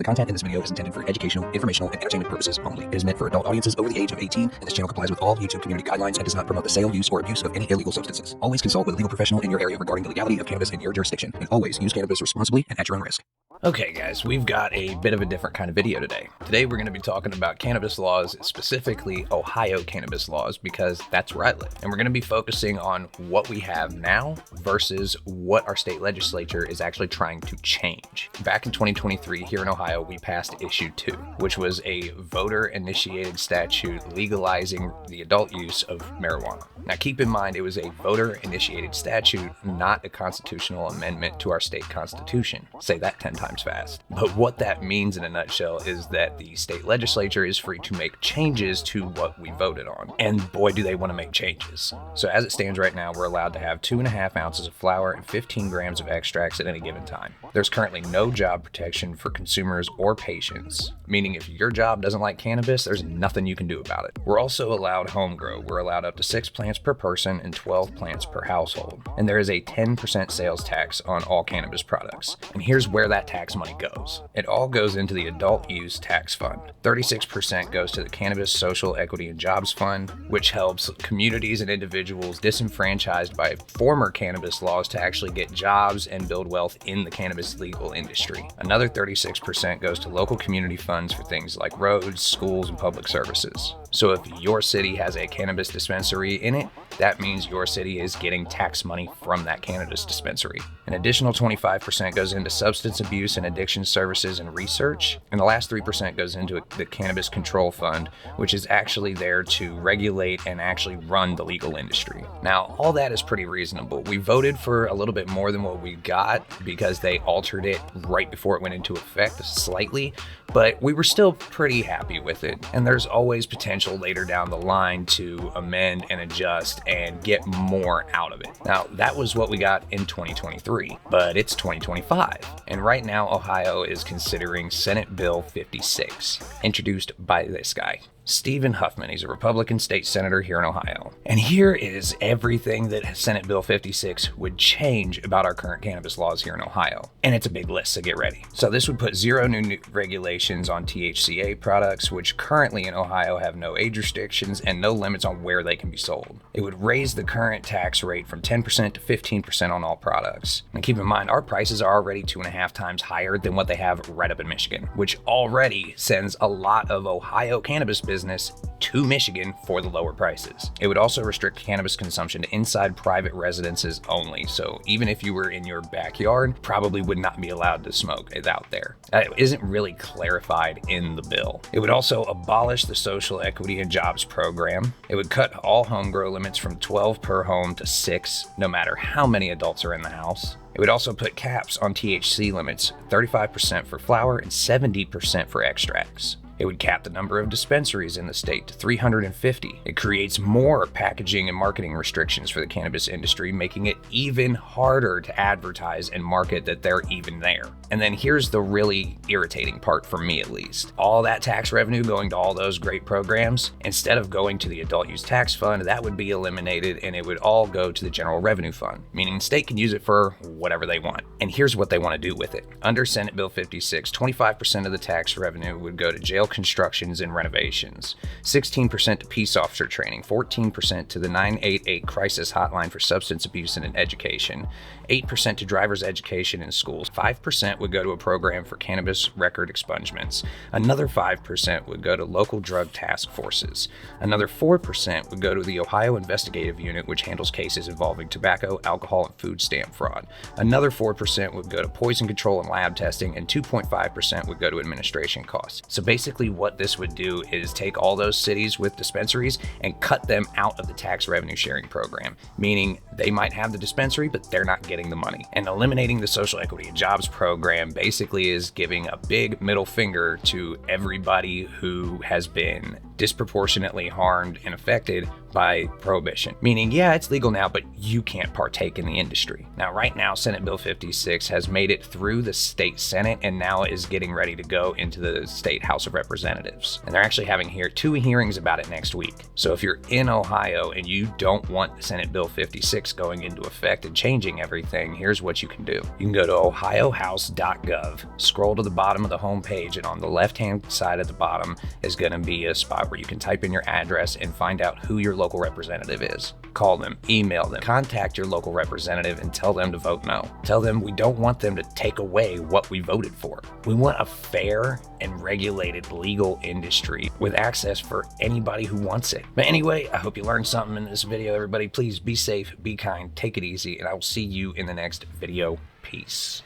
The content in this video is intended for educational, informational, and entertainment purposes only. It is meant for adult audiences over the age of 18, and this channel complies with all YouTube community guidelines and does not promote the sale, use, or abuse of any illegal substances. Always consult with a legal professional in your area regarding the legality of cannabis in your jurisdiction, and always use cannabis responsibly and at your own risk. Okay guys, we've got a bit of a different kind of video today. Today we're going to be talking about cannabis laws, specifically Ohio cannabis laws, because that's where I live. And we're going to be focusing on what we have now versus what our state legislature is actually trying to change. Back in 2023 here in Ohio, we passed Issue 2, which was a voter-initiated statute legalizing the adult use of marijuana. Now keep in mind, it was a voter-initiated statute, not a constitutional amendment to our state constitution. Say that 10 times fast. But what that means in a nutshell is that the state legislature is free to make changes to what we voted on. And boy, do they want to make changes. So as it stands right now, we're allowed to have 2.5 ounces of flower and 15 grams of extracts at any given time. There's currently no job protection for consumers or patients, meaning if your job doesn't like cannabis, there's nothing you can do about it. We're also allowed homegrow. We're allowed up to 6 plants per person and 12 plants per household. And there is a 10% sales tax on all cannabis products. And here's where that tax money goes. It all goes into the adult use tax fund. 36% goes to the Cannabis Social Equity and Jobs Fund, which helps communities and individuals disenfranchised by former cannabis laws to actually get jobs and build wealth in the cannabis legal industry. Another 36% goes to local community funds for things like roads, schools, and public services. So if your city has a cannabis dispensary in it, that means your city is getting tax money from that cannabis dispensary. An additional 25% goes into substance abuse and addiction services and research, and the last 3% goes into the Cannabis Control Fund, which is actually there to regulate and actually run the legal industry. Now, all that is pretty reasonable. We voted for a little bit more than what we got because they altered it right before it went into effect slightly, but we were still pretty happy with it. And there's always potential later down the line to amend and adjust and get more out of it. Now, that was what we got in 2023, but it's 2025. And right now, Ohio is considering Senate Bill 56, introduced by this guy, Stephen Huffman. He's a Republican state senator here in Ohio. And here is everything that Senate Bill 56 would change about our current cannabis laws here in Ohio. And it's a big list, so get ready. So this would put 0 new regulations on THCA products, which currently in Ohio have no age restrictions and no limits on where they can be sold. It would raise the current tax rate from 10% to 15% on all products. And keep in mind, our prices are already 2.5 times higher than what they have right up in Michigan, which already sends a lot of Ohio cannabis business to Michigan for the lower prices. It would also restrict cannabis consumption to inside private residences only. So even if you were in your backyard, probably would not be allowed to smoke it out there. That isn't really clarified in the bill. It would also abolish the Social Equity and Jobs Program. It would cut all homegrow limits from 12 per home to 6, no matter how many adults are in the house. It would also put caps on THC limits, 35% for flower and 70% for extracts. It would cap the number of dispensaries in the state to 350. It creates more packaging and marketing restrictions for the cannabis industry, making it even harder to advertise and market that they're even there. And then here's the really irritating part, for me at least. All that tax revenue going to all those great programs, instead of going to the adult use tax fund, that would be eliminated and it would all go to the general revenue fund, meaning the state can use it for whatever they want. And here's what they want to do with it. Under Senate Bill 56, 25% of the tax revenue would go to jail constructions and renovations, 16% to peace officer training, 14% to the 988 crisis hotline for substance abuse and education, 8% to driver's education in schools, 5% would go to a program for cannabis record expungements, another 5% would go to local drug task forces, another 4% would go to the Ohio Investigative Unit, which handles cases involving tobacco, alcohol, and food stamp fraud, another 4% would go to poison control and lab testing, and 2.5% would go to administration costs. So basically what this would do is take all those cities with dispensaries and cut them out of the tax revenue sharing program, meaning they might have the dispensary, but they're not getting the money. And eliminating the Social Equity and Jobs Program basically is giving a big middle finger to everybody who has been disproportionately harmed and affected by prohibition, meaning, yeah, it's legal now, but you can't partake in the industry. Now, right now, Senate Bill 56 has made it through the state Senate and now is getting ready to go into the state House of Representatives. And they're actually having two hearings about it next week. So if you're in Ohio and you don't want Senate Bill 56 going into effect and changing everything, here's what you can do. You can go to ohiohouse.gov, scroll to the bottom of the homepage, and on the left-hand side at the bottom is going to be a spot where you can type in your address and find out who your local representative is. Call them, email them, contact your local representative and tell them to vote no. Tell them we don't want them to take away what we voted for. We want a fair and regulated legal industry with access for anybody who wants it. But anyway, I hope you learned something in this video, everybody. Please be safe, be kind, take it easy, and I will see you in the next video. Peace.